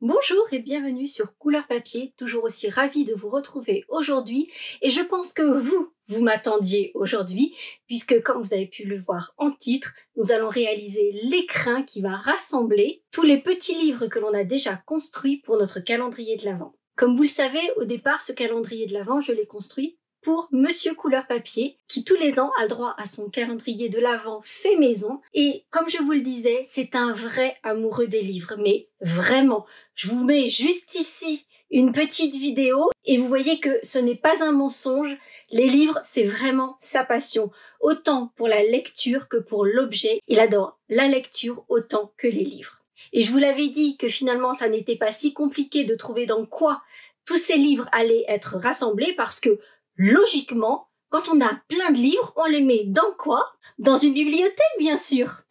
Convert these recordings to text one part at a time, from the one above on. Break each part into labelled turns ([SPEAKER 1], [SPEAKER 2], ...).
[SPEAKER 1] Bonjour et bienvenue sur Couleur Papier, toujours aussi ravie de vous retrouver aujourd'hui et je pense que vous m'attendiez aujourd'hui puisque comme vous avez pu le voir en titre, nous allons réaliser l'écrin qui va rassembler tous les petits livres que l'on a déjà construits pour notre calendrier de l'Avent. Comme vous le savez, au départ, ce calendrier de l'Avent, je l'ai construit pour Monsieur Couleur Papier, qui tous les ans a le droit à son calendrier de l'Avent fait maison. Et comme je vous le disais, c'est un vrai amoureux des livres, mais vraiment. Je vous mets juste ici une petite vidéo et vous voyez que ce n'est pas un mensonge. Les livres, c'est vraiment sa passion. Autant pour la lecture que pour l'objet. Il adore la lecture autant que les livres. Et je vous l'avais dit que finalement, ça n'était pas si compliqué de trouver dans quoi tous ces livres allaient être rassemblés parce que logiquement, quand on a plein de livres, on les met dans quoi? Dans une bibliothèque, bien sûr.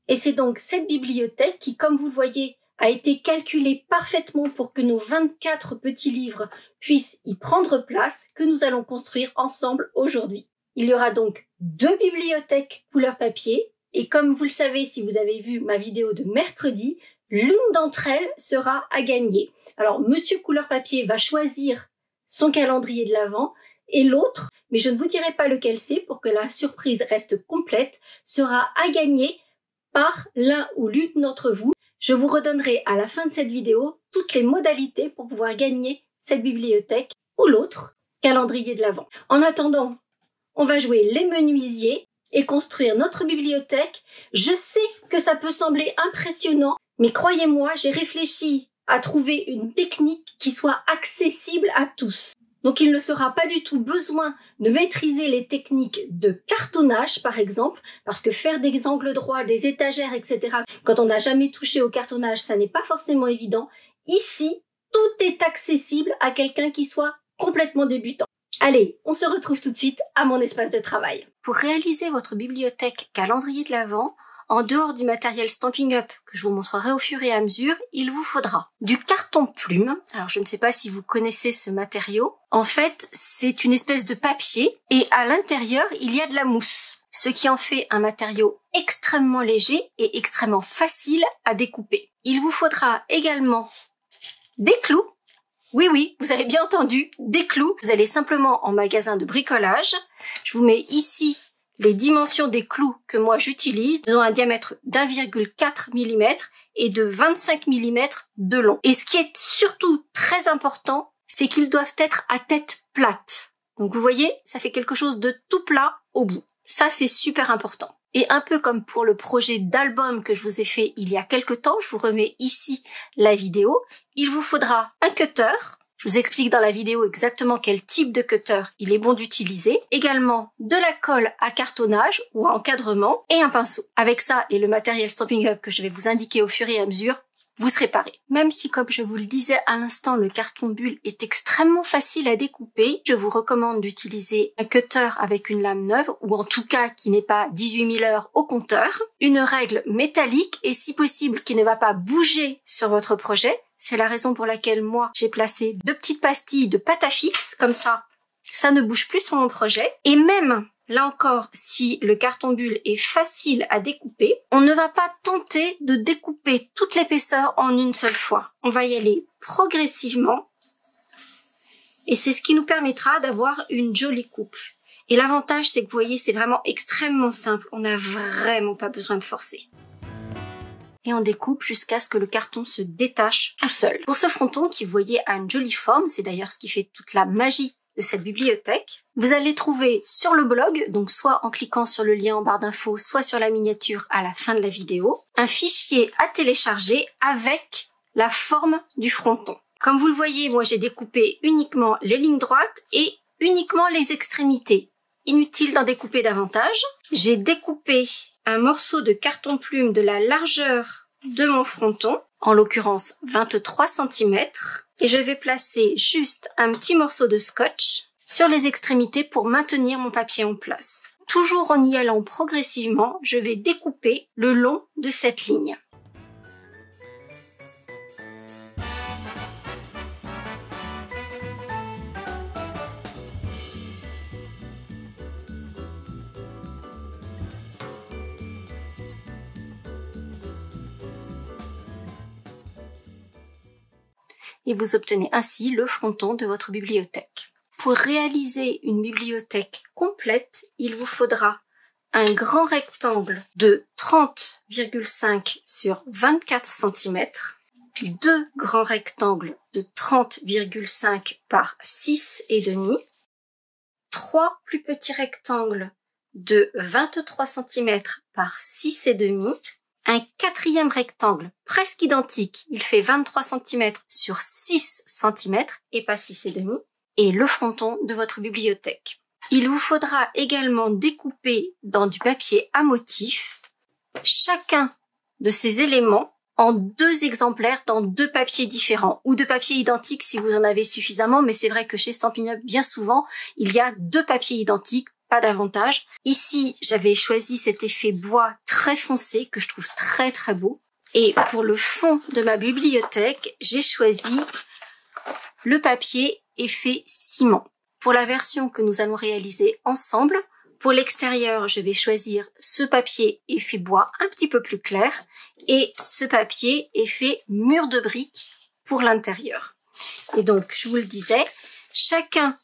[SPEAKER 1] Et c'est donc cette bibliothèque qui, comme vous le voyez, a été calculée parfaitement pour que nos 24 petits livres puissent y prendre place, que nous allons construire ensemble aujourd'hui. Il y aura donc 2 bibliothèques couleur papier, et comme vous le savez si vous avez vu ma vidéo de mercredi, l'une d'entre elles sera à gagner. Alors, Monsieur Couleur Papier va choisir son calendrier de l'Avent, et l'autre, mais je ne vous dirai pas lequel c'est pour que la surprise reste complète, sera à gagner par l'un ou l'une d'entre vous. Je vous redonnerai à la fin de cette vidéo toutes les modalités pour pouvoir gagner cette bibliothèque ou l'autre calendrier de l'Avent. En attendant, on va jouer les menuisiers et construire notre bibliothèque. Je sais que ça peut sembler impressionnant, mais croyez-moi, j'ai réfléchi à trouver une technique qui soit accessible à tous. Donc il ne sera pas du tout besoin de maîtriser les techniques de cartonnage, par exemple, parce que faire des angles droits, des étagères, etc., quand on n'a jamais touché au cartonnage, ça n'est pas forcément évident. Ici, tout est accessible à quelqu'un qui soit complètement débutant. Allez, on se retrouve tout de suite à mon espace de travail. Pour réaliser votre bibliothèque calendrier de l'Avent, en dehors du matériel Stampin' Up que je vous montrerai au fur et à mesure, il vous faudra du carton plume. Alors je ne sais pas si vous connaissez ce matériau. En fait, c'est une espèce de papier et à l'intérieur, il y a de la mousse. Ce qui en fait un matériau extrêmement léger et extrêmement facile à découper. Il vous faudra également des clous. Oui, vous avez bien entendu, des clous. Vous allez simplement en magasin de bricolage. Je vous mets ici les dimensions des clous que moi j'utilise. Ils ont un diamètre d'1,4 mm et de 25 mm de long. Et ce qui est surtout très important, c'est qu'ils doivent être à tête plate. Donc vous voyez, ça fait quelque chose de tout plat au bout. Ça, c'est super important. Et un peu comme pour le projet d'album que je vous ai fait il y a quelque temps, je vous remets ici la vidéo, il vous faudra un cutter. Je vous explique dans la vidéo exactement quel type de cutter il est bon d'utiliser. Également de la colle à cartonnage ou à encadrement et un pinceau. Avec ça et le matériel Stampin' Up que je vais vous indiquer au fur et à mesure, vous serez parés. Même si, comme je vous le disais à l'instant, le carton bulle est extrêmement facile à découper, je vous recommande d'utiliser un cutter avec une lame neuve, ou en tout cas qui n'est pas 18 000 heures au compteur, une règle métallique et si possible qui ne va pas bouger sur votre projet. C'est la raison pour laquelle moi, j'ai placé 2 petites pastilles de pâte à fixe, comme ça ne bouge plus sur mon projet. Et même, là encore, si le carton bulle est facile à découper, on ne va pas tenter de découper toute l'épaisseur en une seule fois. On va y aller progressivement et c'est ce qui nous permettra d'avoir une jolie coupe. Et l'avantage, c'est que vous voyez, c'est vraiment extrêmement simple. On n'a vraiment pas besoin de forcer. Et on découpe jusqu'à ce que le carton se détache tout seul. Pour ce fronton qui, vous voyez, a une jolie forme, c'est d'ailleurs ce qui fait toute la magie de cette bibliothèque, vous allez trouver sur le blog, donc soit en cliquant sur le lien en barre d'infos, soit sur la miniature à la fin de la vidéo, un fichier à télécharger avec la forme du fronton. Comme vous le voyez, moi j'ai découpé uniquement les lignes droites et uniquement les extrémités. Inutile d'en découper davantage. J'ai découpé un morceau de carton plume de la largeur de mon fronton, en l'occurrence 23 cm, et je vais placer juste un petit morceau de scotch sur les extrémités pour maintenir mon papier en place. Toujours en y allant progressivement, je vais découper le long de cette ligne. et vous obtenez ainsi le fronton de votre bibliothèque. Pour réaliser une bibliothèque complète, il vous faudra un grand rectangle de 30,5 sur 24 cm, deux grands rectangles de 30,5 par 6,5, trois plus petits rectangles de 23 cm par 6,5, un quatrième rectangle presque identique, il fait 23 cm sur 6 cm et pas 6,5, et le fronton de votre bibliothèque. Il vous faudra également découper dans du papier à motif chacun de ces éléments en deux exemplaires dans deux papiers différents ou deux papiers identiques si vous en avez suffisamment, mais c'est vrai que chez Stampin' Up, bien souvent, il y a deux papiers identiques, pas davantage. Ici, j'avais choisi cet effet bois très foncé que je trouve très très beau. Et pour le fond de ma bibliothèque, j'ai choisi le papier effet ciment. Pour la version que nous allons réaliser ensemble, pour l'extérieur, je vais choisir ce papier effet bois un petit peu plus clair et ce papier effet mur de briques pour l'intérieur. Et donc, je vous le disais, chacun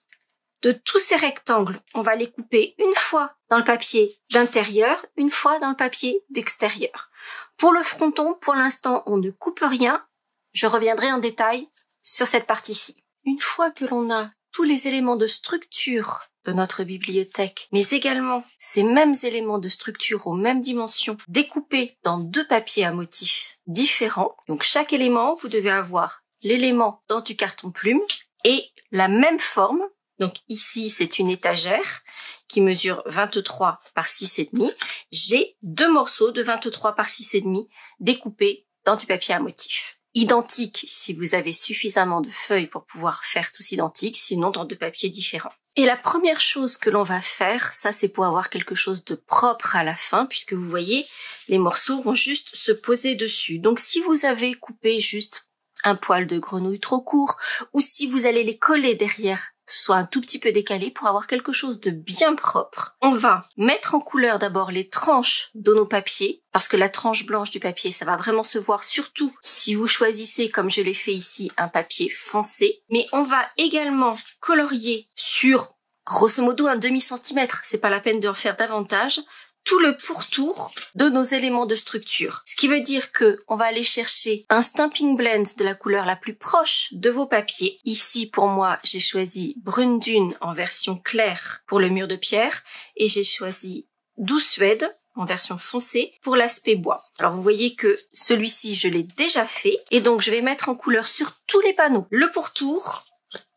[SPEAKER 1] de tous ces rectangles, on va les couper une fois dans le papier d'intérieur, une fois dans le papier d'extérieur. Pour le fronton, pour l'instant, on ne coupe rien. Je reviendrai en détail sur cette partie-ci. Une fois que l'on a tous les éléments de structure de notre bibliothèque, mais également ces mêmes éléments de structure aux mêmes dimensions, découpés dans deux papiers à motifs différents. Donc chaque élément, vous devez avoir l'élément dans du carton plume et la même forme. Donc ici, c'est une étagère qui mesure 23 par 6,5. J'ai deux morceaux de 23 par 6,5 découpés dans du papier à motif. Identique si vous avez suffisamment de feuilles pour pouvoir faire tous identiques, sinon dans deux papiers différents. Et la première chose que l'on va faire, ça c'est pour avoir quelque chose de propre à la fin, puisque vous voyez, les morceaux vont juste se poser dessus. Donc si vous avez coupé juste un poil de grenouille trop court, ou si vous allez les coller derrière, que ce soit un tout petit peu décalé pour avoir quelque chose de bien propre. On va mettre en couleur d'abord les tranches de nos papiers, parce que la tranche blanche du papier, ça va vraiment se voir surtout si vous choisissez, comme je l'ai fait ici, un papier foncé. Mais on va également colorier sur, grosso modo, un demi-centimètre, c'est pas la peine d'en faire davantage, tout le pourtour de nos éléments de structure. Ce qui veut dire que on va aller chercher un Stampin' Blend de la couleur la plus proche de vos papiers. Ici, pour moi, j'ai choisi Brune Dune en version claire pour le mur de pierre et j'ai choisi Douce Suède en version foncée pour l'aspect bois. Alors vous voyez que celui-ci, je l'ai déjà fait et donc je vais mettre en couleur sur tous les panneaux le pourtour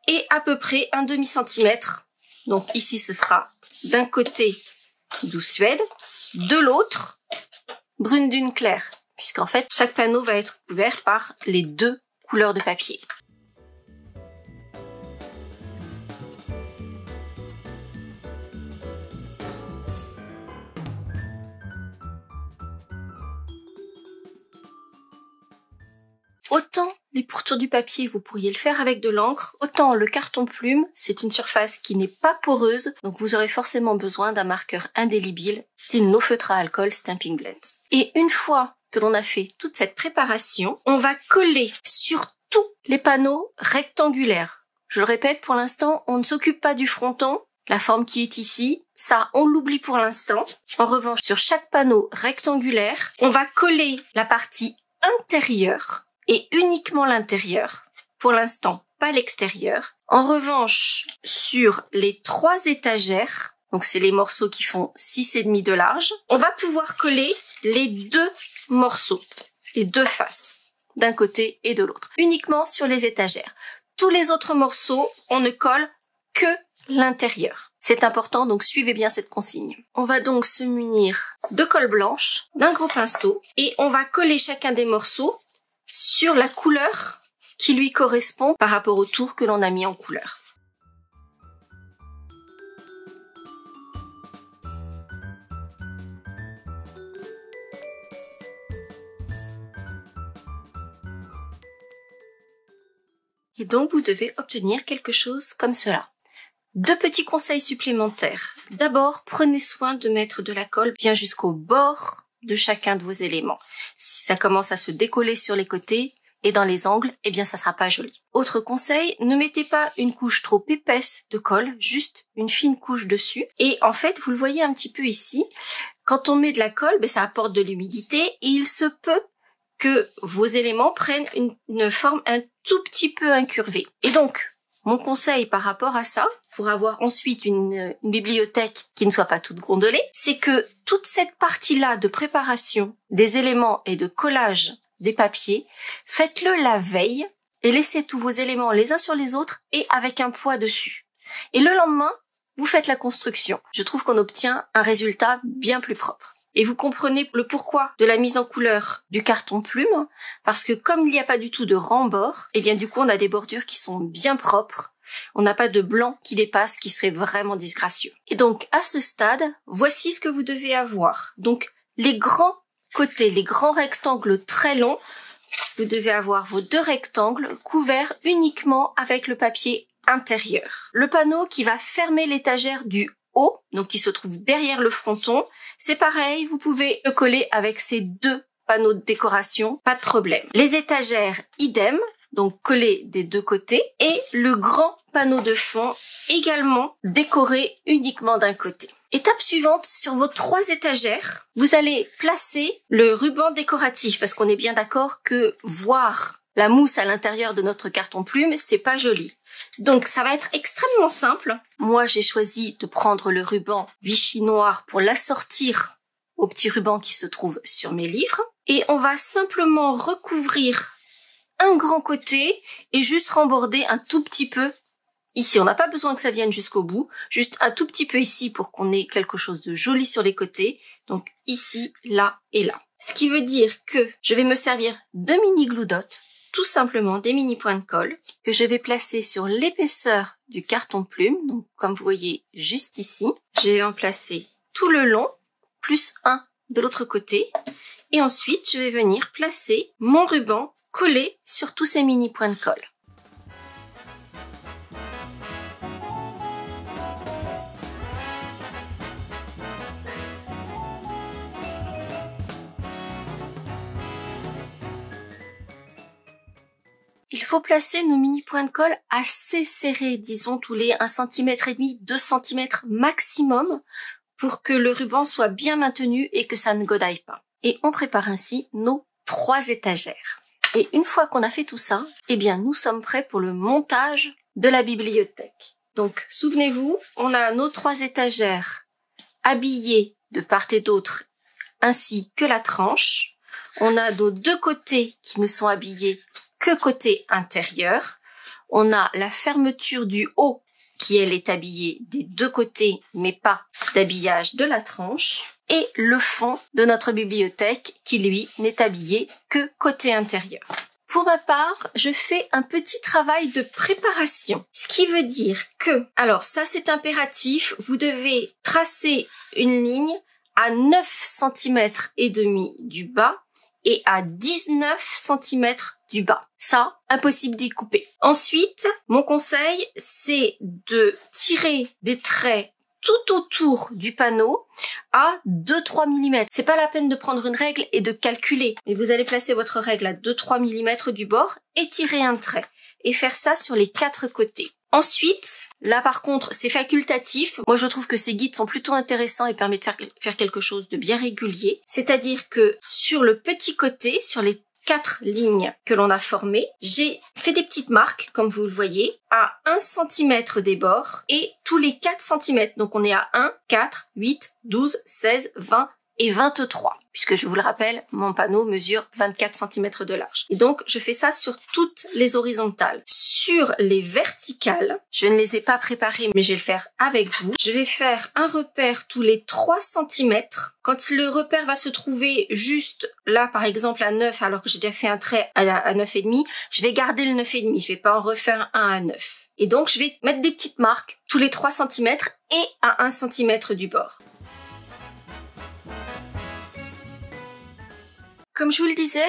[SPEAKER 1] et à peu près un demi-centimètre. Donc ici, ce sera d'un côté Douce Suède, de l'autre, Brune Dune claire, puisqu'en fait, chaque panneau va être couvert par les deux couleurs de papier. Autant les pourtours du papier, vous pourriez le faire avec de l'encre, autant le carton plume, c'est une surface qui n'est pas poreuse, donc vous aurez forcément besoin d'un marqueur indélébile, style no feutre à alcool Stampin' Blend. Et une fois que l'on a fait toute cette préparation, on va coller sur tous les panneaux rectangulaires. Je le répète, pour l'instant, on ne s'occupe pas du fronton, la forme qui est ici, ça on l'oublie pour l'instant. En revanche, sur chaque panneau rectangulaire, on va coller la partie intérieure, et uniquement l'intérieur. Pour l'instant, pas l'extérieur. En revanche, sur les trois étagères, donc c'est les morceaux qui font 6,5 de large, on va pouvoir coller les deux morceaux, les deux faces, d'un côté et de l'autre, uniquement sur les étagères. Tous les autres morceaux, on ne colle que l'intérieur. C'est important, donc suivez bien cette consigne. On va donc se munir de colle blanche, d'un gros pinceau, et on va coller chacun des morceaux sur la couleur qui lui correspond par rapport au tour que l'on a mis en couleur. Et donc vous devez obtenir quelque chose comme cela. Deux petits conseils supplémentaires. D'abord, prenez soin de mettre de la colle bien jusqu'au bord de chacun de vos éléments. Si ça commence à se décoller sur les côtés,
[SPEAKER 2] et dans les angles, eh bien ça sera pas joli. Autre conseil, ne mettez pas une couche trop épaisse de colle, juste une fine couche dessus. Et en fait, vous le voyez un petit peu ici, quand on met de la colle, ça apporte de l'humidité et il se peut que vos éléments prennent une forme un tout petit peu incurvée. Et donc, mon conseil par rapport à ça, pour avoir ensuite une bibliothèque qui ne soit pas toute gondolée, c'est que toute cette partie-là de préparation des éléments et de collage des papiers, faites-le la veille et laissez tous vos éléments les uns sur les autres et avec un poids dessus. Et le lendemain, vous faites la construction. Je trouve qu'on obtient un résultat bien plus propre. Et vous comprenez le pourquoi de la mise en couleur du carton plume, parce que comme il n'y a pas du tout de rembord, et bien du coup on a des bordures qui sont bien propres, on n'a pas de blanc qui dépasse, qui serait vraiment disgracieux. Et donc à ce stade, voici ce que vous devez avoir. Donc les grands côtés, les grands rectangles très longs, vous devez avoir vos 2 rectangles couverts uniquement avec le papier intérieur. Le panneau qui va fermer l'étagère du haut, donc qui se trouve derrière le fronton, c'est pareil, vous pouvez le coller avec ces 2 panneaux de décoration, pas de problème. Les étagères, idem, donc collées des 2 côtés, et le grand panneau de fond, également décoré uniquement d'un côté. Étape suivante, sur vos 3 étagères, vous allez placer le ruban décoratif, parce qu'on est bien d'accord que voir la mousse à l'intérieur de notre carton plume, c'est pas joli. Donc ça va être extrêmement simple. Moi j'ai choisi de prendre le ruban Vichy noir pour l'assortir au petit ruban qui se trouve sur mes livres. Et on va simplement recouvrir un grand côté et juste remborder un tout petit peu ici. On n'a pas besoin que ça vienne jusqu'au bout, juste un tout petit peu ici pour qu'on ait quelque chose de joli sur les côtés. Donc ici, là et là. Ce qui veut dire que je vais me servir de mini glue dot, tout simplement des mini points de colle que je vais placer sur l'épaisseur du carton plume. Donc, comme vous voyez juste ici, je vais en placer tout le long, plus un de l'autre côté. Et ensuite, je vais venir placer mon ruban collé sur tous ces mini points de colle. Il faut placer nos mini points de colle assez serrés, disons tous les 1,5 cm, 2 cm maximum, pour que le ruban soit bien maintenu et que ça ne godaille pas. Et on prépare ainsi nos 3 étagères. Et une fois qu'on a fait tout ça, eh bien nous sommes prêts pour le montage de la bibliothèque. Donc souvenez-vous, on a nos 3 étagères habillées de part et d'autre, ainsi que la tranche. On a nos 2 côtés qui ne sont habillés que côté intérieur. On a la fermeture du haut qui, elle, est habillée des 2 côtés, mais pas d'habillage de la tranche. Et le fond de notre bibliothèque qui, lui, n'est habillé que côté intérieur. Pour ma part, je fais un petit travail de préparation. Ce qui veut dire que, alors ça c'est impératif, vous devez tracer une ligne à 9 cm et demi du bas et à 19 cm du bas. Ça, impossible d'y couper. Ensuite, mon conseil, c'est de tirer des traits tout autour du panneau à 2-3 mm. C'est pas la peine de prendre une règle et de calculer, mais vous allez placer votre règle à 2-3 mm du bord et tirer un trait. Et faire ça sur les 4 côtés. Ensuite, là par contre, c'est facultatif. Moi, je trouve que ces guides sont plutôt intéressants et permettent de faire quelque chose de bien régulier. C'est-à-dire que sur le petit côté, sur les 4 lignes que l'on a formées, j'ai fait des petites marques, comme vous le voyez, à 1 cm des bords et tous les 4 cm. Donc on est à 1, 4, 8, 12, 16, 20 et 23. Puisque je vous le rappelle, mon panneau mesure 24 cm de large. Et donc, je fais ça sur toutes les horizontales. Sur les verticales, je ne les ai pas préparées, mais je vais le faire avec vous. Je vais faire un repère tous les 3 cm. Quand le repère va se trouver juste là, par exemple, à 9, alors que j'ai déjà fait un trait à 9,5, je vais garder le 9,5. Je vais pas en refaire un à 9. Et donc, je vais mettre des petites marques tous les 3 cm et à 1 cm du bord. Comme je vous le disais,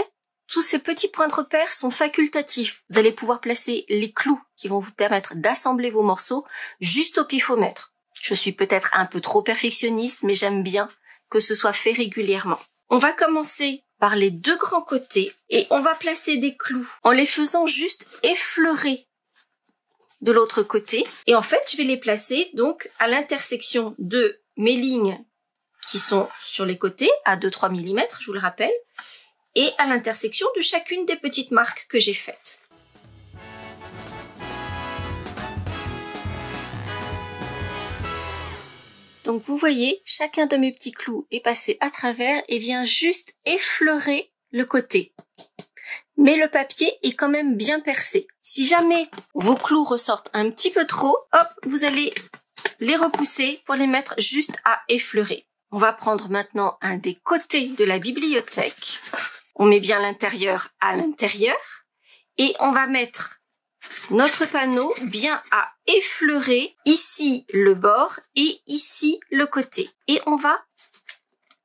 [SPEAKER 2] tous ces petits points de repère sont facultatifs. Vous allez pouvoir placer les clous qui vont vous permettre d'assembler vos morceaux juste au pifomètre. Je suis peut-être un peu trop perfectionniste, mais j'aime bien que ce soit fait régulièrement. On va commencer par les deux grands côtés et on va placer des clous en les faisant juste effleurer de l'autre côté. Et en fait, je vais les placer donc à l'intersection de mes lignes qui sont sur les côtés à 2-3 mm, je vous le rappelle, et à l'intersection de chacune des petites marques que j'ai faites. Donc vous voyez, chacun de mes petits clous est passé à travers et vient juste effleurer le côté. Mais le papier est quand même bien percé. Si jamais vos clous ressortent un petit peu trop, hop, vous allez les repousser pour les mettre juste à effleurer. On va prendre maintenant un des côtés de la bibliothèque. On met bien l'intérieur à l'intérieur et on va mettre notre panneau bien à effleurer ici le bord et ici le côté. Et on va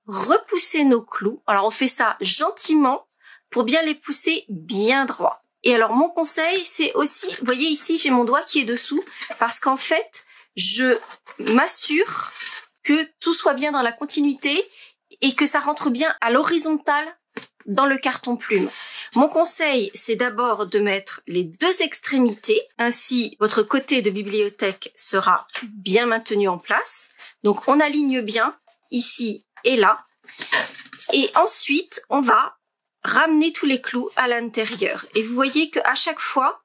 [SPEAKER 2] repousser nos clous. Alors on fait ça gentiment pour bien les pousser bien droit. Et alors mon conseil, c'est aussi, vous voyez ici j'ai mon doigt qui est dessous parce qu'en fait je m'assure que tout soit bien dans la continuité et que ça rentre bien à l'horizontale dans le carton plume. Mon conseil, c'est d'abord de mettre les deux extrémités, ainsi votre côté de bibliothèque sera bien maintenu en place. Donc on aligne bien ici et là. Et ensuite, on va ramener tous les clous à l'intérieur. Et vous voyez qu'à chaque fois,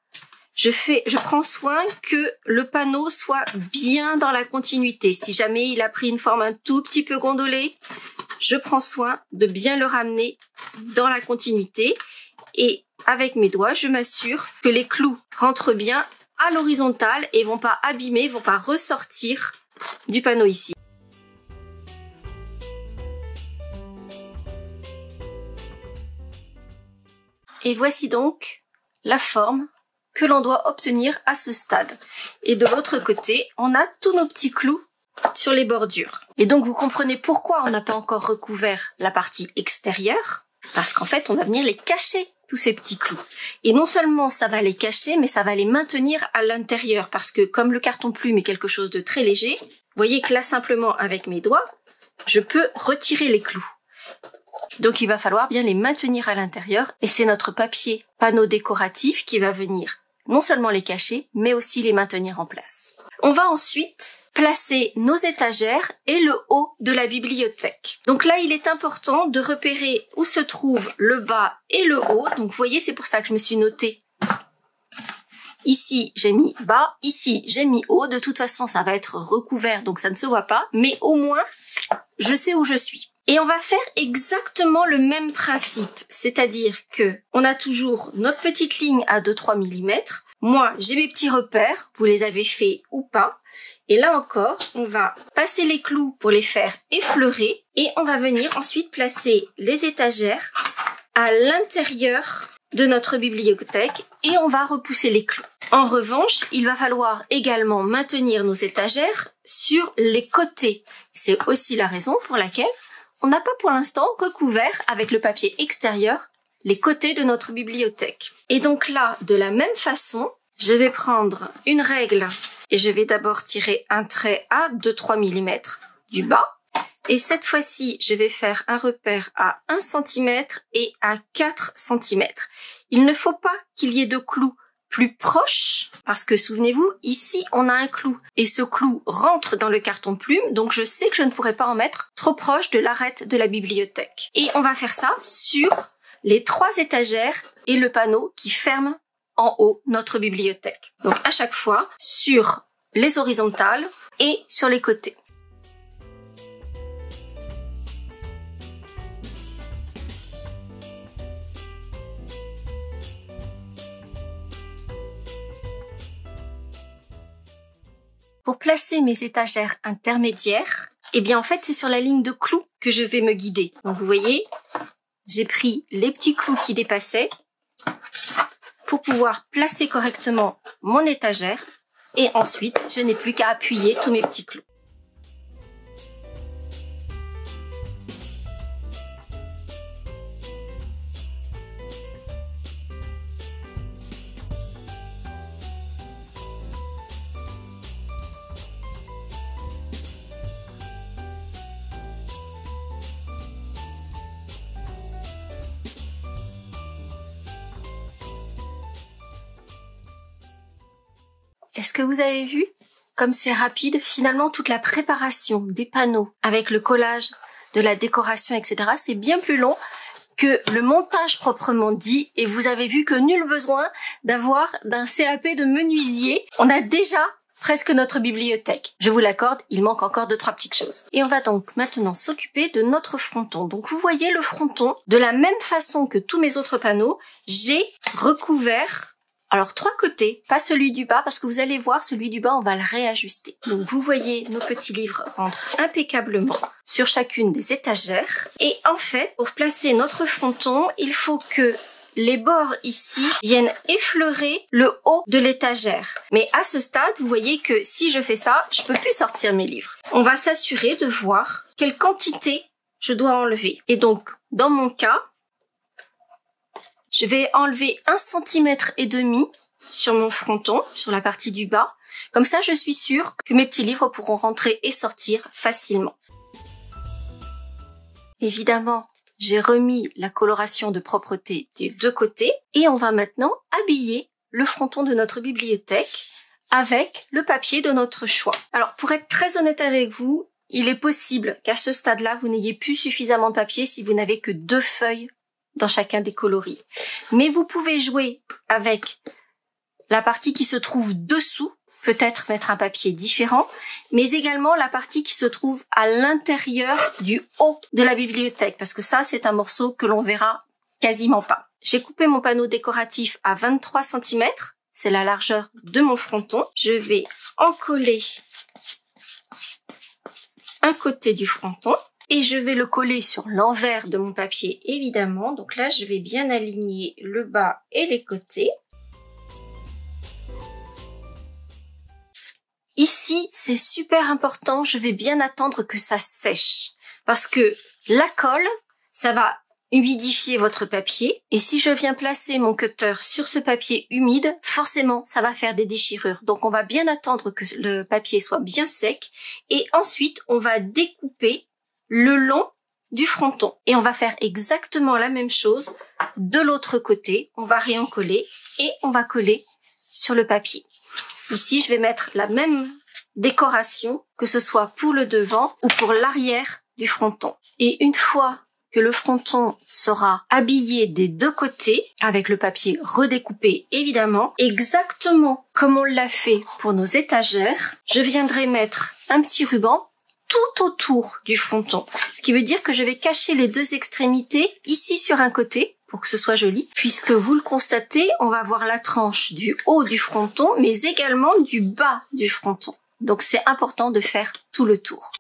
[SPEAKER 2] je prends soin que le panneau soit bien dans la continuité. Si jamais il a pris une forme un tout petit peu gondolée, je prends soin de bien le ramener dans la continuité. Et avec mes doigts, je m'assure que les clous rentrent bien à l'horizontale et vont pas abîmer, vont pas ressortir du panneau ici. Et voici donc la forme que l'on doit obtenir à ce stade. Et de l'autre côté, on a tous nos petits clous sur les bordures. Et donc vous comprenez pourquoi on n'a pas encore recouvert la partie extérieure, parce qu'en fait on va venir les cacher, tous ces petits clous. Et non seulement ça va les cacher, mais ça va les maintenir à l'intérieur, parce que comme le carton plume est quelque chose de très léger, vous voyez que là simplement avec mes doigts, je peux retirer les clous. Donc il va falloir bien les maintenir à l'intérieur, et c'est notre papier panneau décoratif qui va venir non seulement les cacher, mais aussi les maintenir en place. On va ensuite placer nos étagères et le haut de la bibliothèque. Donc là, il est important de repérer où se trouve le bas et le haut. Donc vous voyez, c'est pour ça que je me suis notée. Ici, j'ai mis bas, ici, j'ai mis haut. De toute façon, ça va être recouvert, donc ça ne se voit pas. Mais au moins, je sais où je suis. Et on va faire exactement le même principe, c'est-à-dire que on a toujours notre petite ligne à 2-3 mm. Moi, j'ai mes petits repères, vous les avez faits ou pas. Et là encore, on va passer les clous pour les faire effleurer et on va venir ensuite placer les étagères à l'intérieur de notre bibliothèque et on va repousser les clous. En revanche, il va falloir également maintenir nos étagères sur les côtés. C'est aussi la raison pour laquelle on n'a pas pour l'instant recouvert avec le papier extérieur les côtés de notre bibliothèque. Et donc là, de la même façon, je vais prendre une règle et je vais d'abord tirer un trait à 2-3 mm du bas. Et cette fois-ci, je vais faire un repère à 1 cm et à 4 cm. Il ne faut pas qu'il y ait de clous plus proches, parce que souvenez-vous, ici on a un clou et ce clou rentre dans le carton plume, donc je sais que je ne pourrai pas en mettre trop proche de l'arête de la bibliothèque. Et on va faire ça sur les 3 étagères et le panneau qui ferme en haut notre bibliothèque. Donc à chaque fois sur les horizontales et sur les côtés. Pour placer mes étagères intermédiaires, eh bien en fait c'est sur la ligne de clous que je vais me guider. Donc vous voyez, j'ai pris les petits clous qui dépassaient pour pouvoir placer correctement mon étagère et ensuite je n'ai plus qu'à appuyer tous mes petits clous. Est-ce que vous avez vu comme c'est rapide? Finalement, toute la préparation des panneaux avec le collage, de la décoration, etc., c'est bien plus long que le montage proprement dit, et vous avez vu que nul besoin d'avoir d'un CAP de menuisier. On a déjà presque notre bibliothèque. Je vous l'accorde, il manque encore 2-3 petites choses. Et on va donc maintenant s'occuper de notre fronton. Donc vous voyez le fronton, de la même façon que tous mes autres panneaux, j'ai recouvert, alors 3 côtés, pas celui du bas, parce que vous allez voir, celui du bas, on va le réajuster. Donc vous voyez, nos petits livres rentrent impeccablement sur chacune des étagères. Et en fait, pour placer notre fronton, il faut que les bords ici viennent effleurer le haut de l'étagère. Mais à ce stade, vous voyez que si je fais ça, je peux plus sortir mes livres. On va s'assurer de voir quelle quantité je dois enlever. Et donc, dans mon cas, je vais enlever 1,5 cm sur mon fronton, sur la partie du bas. Comme ça, je suis sûre que mes petits livres pourront rentrer et sortir facilement. Évidemment, j'ai remis la coloration de propreté des 2 côtés et on va maintenant habiller le fronton de notre bibliothèque avec le papier de notre choix. Alors, pour être très honnête avec vous, il est possible qu'à ce stade-là, vous n'ayez plus suffisamment de papier si vous n'avez que 2 feuilles dans chacun des coloris. Mais vous pouvez jouer avec la partie qui se trouve dessous, peut-être mettre un papier différent, mais également la partie qui se trouve à l'intérieur du haut de la bibliothèque, parce que ça, c'est un morceau que l'on verra quasiment pas. J'ai coupé mon panneau décoratif à 23 cm, c'est la largeur de mon fronton. Je vais en coller un côté du fronton, et je vais le coller sur l'envers de mon papier, évidemment. Donc là, je vais bien aligner le bas et les côtés. Ici, c'est super important, je vais bien attendre que ça sèche. Parce que la colle, ça va humidifier votre papier. Et si je viens placer mon cutter sur ce papier humide, forcément, ça va faire des déchirures. Donc on va bien attendre que le papier soit bien sec. Et ensuite, on va découper le long du fronton. Et on va faire exactement la même chose de l'autre côté. On va réencoller et on va coller sur le papier. Ici, je vais mettre la même décoration, que ce soit pour le devant ou pour l'arrière du fronton. Et une fois que le fronton sera habillé des 2 côtés, avec le papier redécoupé évidemment, exactement comme on l'a fait pour nos étagères, je viendrai mettre un petit ruban tout autour du fronton. Ce qui veut dire que je vais cacher les 2 extrémités ici sur un côté pour que ce soit joli. Puisque vous le constatez, on va voir la tranche du haut du fronton, mais également du bas du fronton. Donc c'est important de faire tout le tour.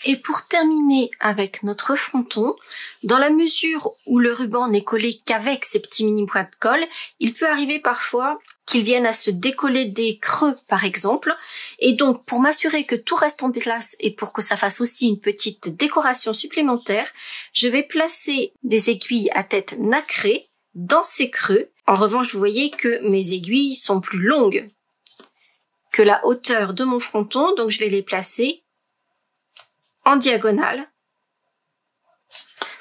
[SPEAKER 2] Et pour terminer avec notre fronton, dans la mesure où le ruban n'est collé qu'avec ces petits mini points de colle, il peut arriver parfois qu'il vienne à se décoller des creux par exemple. Et donc pour m'assurer que tout reste en place et pour que ça fasse aussi une petite décoration supplémentaire, je vais placer des aiguilles à tête nacrée dans ces creux. En revanche, vous voyez que mes aiguilles sont plus longues que la hauteur de mon fronton, donc je vais les placer en diagonale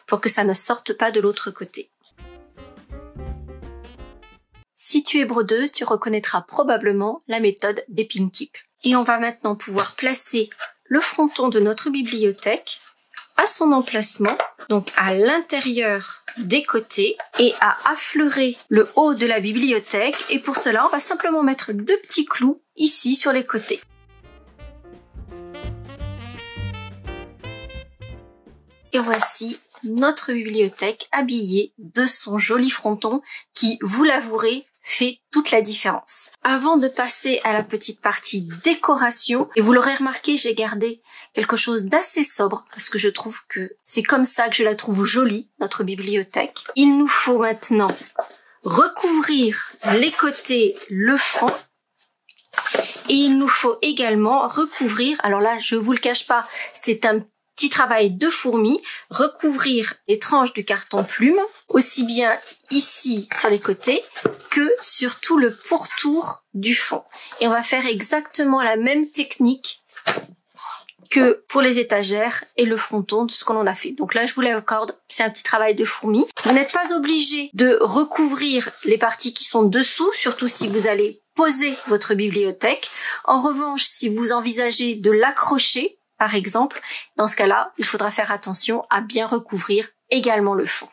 [SPEAKER 2] pour que ça ne sorte pas de l'autre côté. Si tu es brodeuse, tu reconnaîtras probablement la méthode des pin keep. Et on va maintenant pouvoir placer le fronton de notre bibliothèque à son emplacement, donc à l'intérieur des côtés et à affleurer le haut de la bibliothèque. Et pour cela, on va simplement mettre 2 petits clous ici sur les côtés. Et voici notre bibliothèque habillée de son joli fronton qui, vous l'avouerez, fait toute la différence. Avant de passer à la petite partie décoration, et vous l'aurez remarqué, j'ai gardé quelque chose d'assez sobre parce que je trouve que c'est comme ça que je la trouve jolie, notre bibliothèque. Il nous faut maintenant recouvrir les côtés, le fond. Et il nous faut également recouvrir, alors là je vous le cache pas, c'est un petit travail de fourmi, recouvrir les tranches du carton plume, aussi bien ici sur les côtés que sur tout le pourtour du fond. Et on va faire exactement la même technique que pour les étagères et le fronton de ce qu'on en a fait. Donc là, je vous l'accorde, c'est un petit travail de fourmi. Vous n'êtes pas obligé de recouvrir les parties qui sont dessous, surtout si vous allez poser votre bibliothèque. En revanche, si vous envisagez de l'accrocher, par exemple, dans ce cas-là, il faudra faire attention à bien recouvrir également le fond.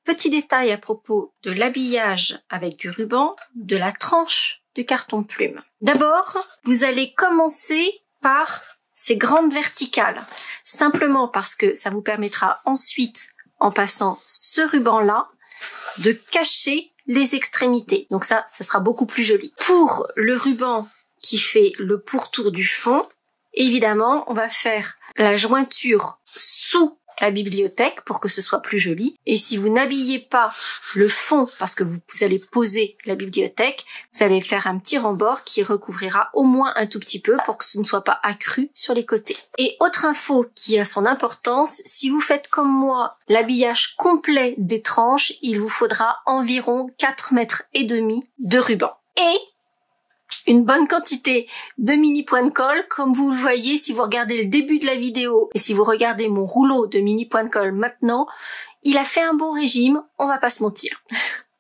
[SPEAKER 2] Petit détail à propos de l'habillage avec du ruban, de la tranche du carton plume. D'abord, vous allez commencer par ces grandes verticales, simplement parce que ça vous permettra ensuite, en passant ce ruban-là, de cacher les extrémités. Donc ça sera beaucoup plus joli. Pour le ruban qui fait le pourtour du fond, évidemment, on va faire la jointure sous la bibliothèque pour que ce soit plus joli. Et si vous n'habillez pas le fond parce que vous allez poser la bibliothèque, vous allez faire un petit rembord qui recouvrira au moins un tout petit peu pour que ce ne soit pas accru sur les côtés. Et autre info qui a son importance, si vous faites comme moi l'habillage complet des tranches, il vous faudra environ 4,5 mètres de ruban. Et une bonne quantité de mini points de colle. Comme vous le voyez, si vous regardez le début de la vidéo et si vous regardez mon rouleau de mini points de colle maintenant, il a fait un bon régime, on va pas se mentir.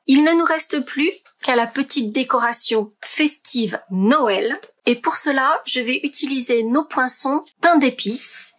[SPEAKER 2] Il ne nous reste plus qu'à la petite décoration festive Noël. Et pour cela, je vais utiliser nos poinçons pain d'épices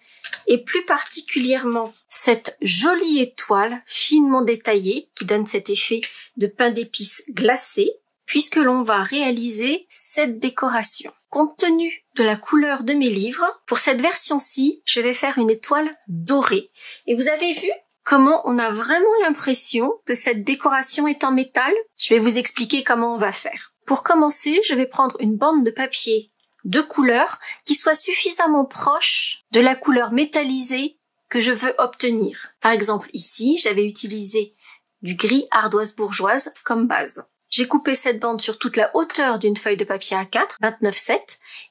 [SPEAKER 2] et plus particulièrement cette jolie étoile finement détaillée qui donne cet effet de pain d'épices glacé, puisque l'on va réaliser cette décoration. Compte tenu de la couleur de mes livres, pour cette version-ci, je vais faire une étoile dorée. Et vous avez vu comment on a vraiment l'impression que cette décoration est en métal? Je vais vous expliquer comment on va faire. Pour commencer, je vais prendre une bande de papier de couleur qui soit suffisamment proche de la couleur métallisée que je veux obtenir. Par exemple, ici, j'avais utilisé du gris ardoise bourgeoise comme base. J'ai coupé cette bande sur toute la hauteur d'une feuille de papier A4, 29,7,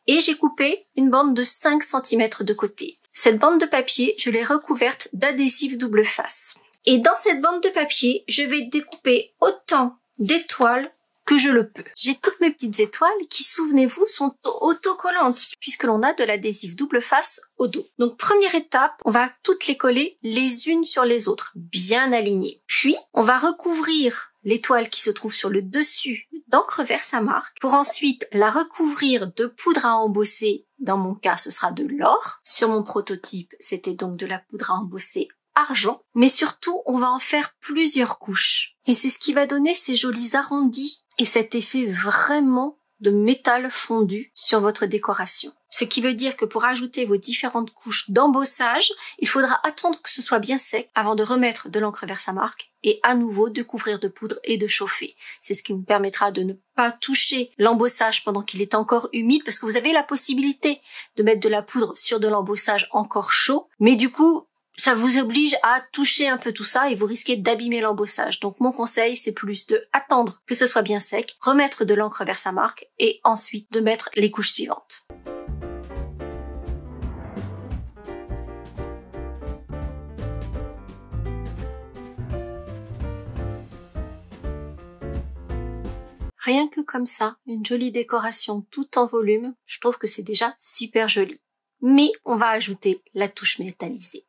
[SPEAKER 2] et j'ai coupé une bande de 5 cm de côté. Cette bande de papier, je l'ai recouverte d'adhésif double face. Et dans cette bande de papier, je vais découper autant d'étoiles que je le peux. J'ai toutes mes petites étoiles qui, souvenez-vous, sont autocollantes puisque l'on a de l'adhésif double face au dos. Donc première étape, on va toutes les coller les unes sur les autres, bien alignées. Puis, on va recouvrir l'étoile qui se trouve sur le dessus d'encre Versamark pour ensuite la recouvrir de poudre à embosser. Dans mon cas, ce sera de l'or. Sur mon prototype, c'était donc de la poudre à embosser argent. Mais surtout, on va en faire plusieurs couches. Et c'est ce qui va donner ces jolis arrondis et cet effet vraiment de métal fondu sur votre décoration. Ce qui veut dire que pour ajouter vos différentes couches d'embossage, il faudra attendre que ce soit bien sec avant de remettre de l'encre Versamark et à nouveau de couvrir de poudre et de chauffer. C'est ce qui vous permettra de ne pas toucher l'embossage pendant qu'il est encore humide, parce que vous avez la possibilité de mettre de la poudre sur de l'embossage encore chaud, mais du coup, ça vous oblige à toucher un peu tout ça et vous risquez d'abîmer l'embossage. Donc mon conseil, c'est plus de attendre que ce soit bien sec, remettre de l'encre Versamark et ensuite de mettre les couches suivantes. Rien que comme ça, une jolie décoration tout en volume, je trouve que c'est déjà super joli. Mais on va ajouter la touche métallisée.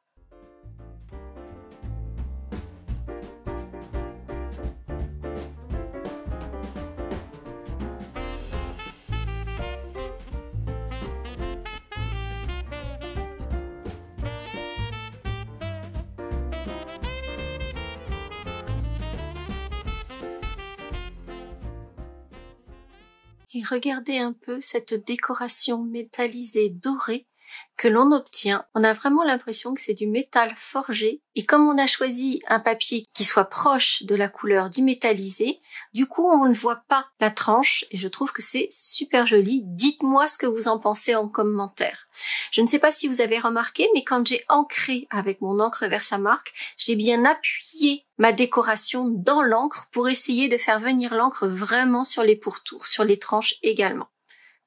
[SPEAKER 2] Et regardez un peu cette décoration métallisée dorée que l'on obtient. On a vraiment l'impression que c'est du métal forgé. Et comme on a choisi un papier qui soit proche de la couleur du métallisé, du coup on ne voit pas la tranche et je trouve que c'est super joli. Dites-moi ce que vous en pensez en commentaire. Je ne sais pas si vous avez remarqué, mais quand j'ai ancré avec mon encre Versamark, j'ai bien appuyé ma décoration dans l'encre pour essayer de faire venir l'encre vraiment sur les pourtours, sur les tranches également.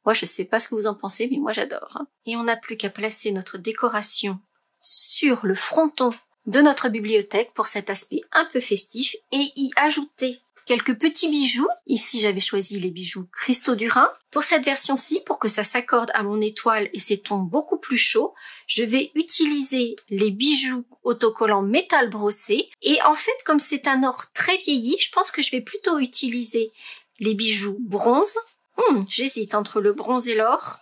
[SPEAKER 2] Moi, je sais pas ce que vous en pensez, mais moi j'adore. Et on n'a plus qu'à placer notre décoration sur le fronton de notre bibliothèque pour cet aspect un peu festif et y ajouter quelques petits bijoux. Ici, j'avais choisi les bijoux cristaux du Rhin. Pour cette version-ci, pour que ça s'accorde à mon étoile et ces tons beaucoup plus chauds, je vais utiliser les bijoux autocollants métal brossé. Et en fait, comme c'est un or très vieilli, je pense que je vais plutôt utiliser les bijoux bronze. J'hésite entre le bronze et l'or.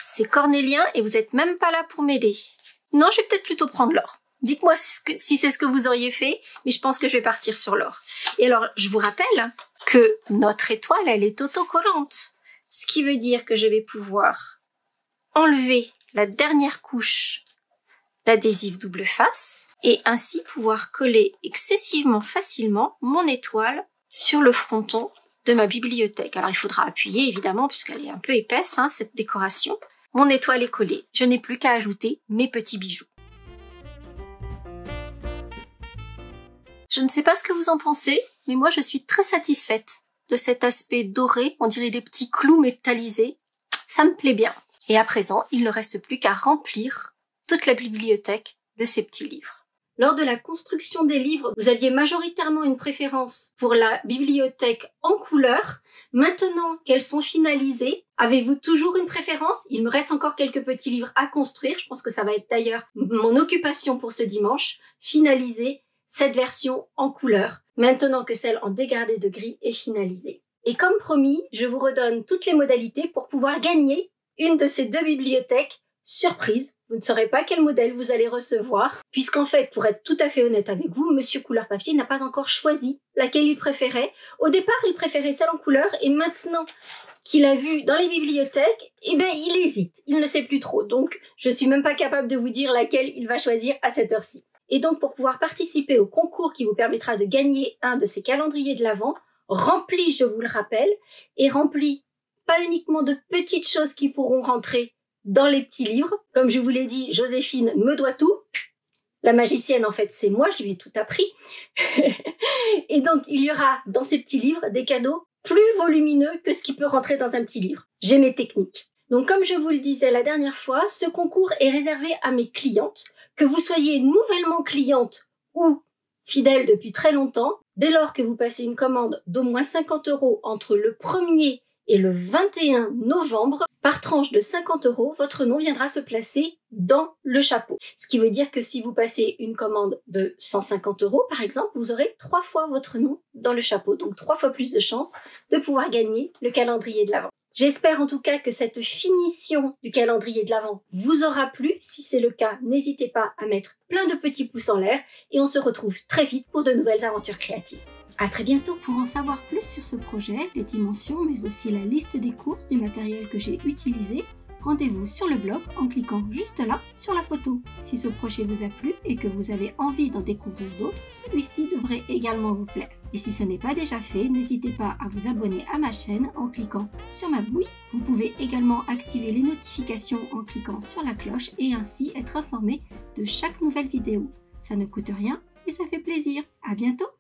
[SPEAKER 2] C'est cornélien et vous n'êtes même pas là pour m'aider. Non, je vais peut-être plutôt prendre l'or. Dites-moi si c'est ce que vous auriez fait, mais je pense que je vais partir sur l'or. Et alors, je vous rappelle que notre étoile, elle est autocollante. Ce qui veut dire que je vais pouvoir enlever la dernière couche d'adhésif double face et ainsi pouvoir coller excessivement facilement mon étoile sur le fronton de ma bibliothèque. Alors il faudra appuyer évidemment puisqu'elle est un peu épaisse, cette décoration. Mon étoile est collée, je n'ai plus qu'à ajouter mes petits bijoux. Je ne sais pas ce que vous en pensez, mais moi je suis très satisfaite de cet aspect doré, on dirait des petits clous métallisés. Ça me plaît bien. Et à présent, il ne reste plus qu'à remplir toute la bibliothèque de ces petits livres.
[SPEAKER 1] Lors de la construction des livres, vous aviez majoritairement une préférence pour la bibliothèque en couleur. Maintenant qu'elles sont finalisées, avez-vous toujours une préférence? Il me reste encore quelques petits livres à construire. Je pense que ça va être d'ailleurs mon occupation pour ce dimanche. Finaliser cette version en couleur, maintenant que celle en dégardé de gris est finalisée. Et comme promis, je vous redonne toutes les modalités pour pouvoir gagner une de ces deux bibliothèques surprise. Vous ne saurez pas quel modèle vous allez recevoir, puisqu'en fait, pour être tout à fait honnête avec vous, Monsieur Couleur Papier n'a pas encore choisi laquelle il préférait. Au départ, il préférait celle en couleur, et maintenant qu'il a vu dans les bibliothèques, il hésite. Il ne sait plus trop, donc je suis même pas capable de vous dire laquelle il va choisir à cette heure-ci. Et donc, pour pouvoir participer au concours qui vous permettra de gagner un de ces calendriers de l'Avent, rempli, je vous le rappelle, et rempli pas uniquement de petites choses qui pourront rentrer dans les petits livres. Comme je vous l'ai dit, Joséphine me doit tout. La magicienne, en fait, c'est moi, je lui ai tout appris. Et donc, il y aura dans ces petits livres des cadeaux plus volumineux que ce qui peut rentrer dans un petit livre. J'ai mes techniques. Donc, comme je vous le disais la dernière fois, ce concours est réservé à mes clientes. Que vous soyez nouvellement cliente ou fidèle depuis très longtemps, dès lors que vous passez une commande d'au moins 50 € entre le 1er et le 21 novembre, par tranche de 50 €, votre nom viendra se placer dans le chapeau. Ce qui veut dire que si vous passez une commande de 150 €, par exemple, vous aurez 3 fois votre nom dans le chapeau. Donc 3 fois plus de chances de pouvoir gagner le calendrier de l'Avent. J'espère en tout cas que cette finition du calendrier de l'Avent vous aura plu. Si c'est le cas, n'hésitez pas à mettre plein de petits pouces en l'air et on se retrouve très vite pour de nouvelles aventures créatives. À très bientôt. Pour en savoir plus sur ce projet, les dimensions, mais aussi la liste des courses du matériel que j'ai utilisé, rendez-vous sur le blog en cliquant juste là sur la photo. Si ce projet vous a plu et que vous avez envie d'en découvrir d'autres, celui-ci devrait également vous plaire. Et si ce n'est pas déjà fait, n'hésitez pas à vous abonner à ma chaîne en cliquant sur ma bouille. Vous pouvez également activer les notifications en cliquant sur la cloche et ainsi être informé de chaque nouvelle vidéo. Ça ne coûte rien et ça fait plaisir. À bientôt!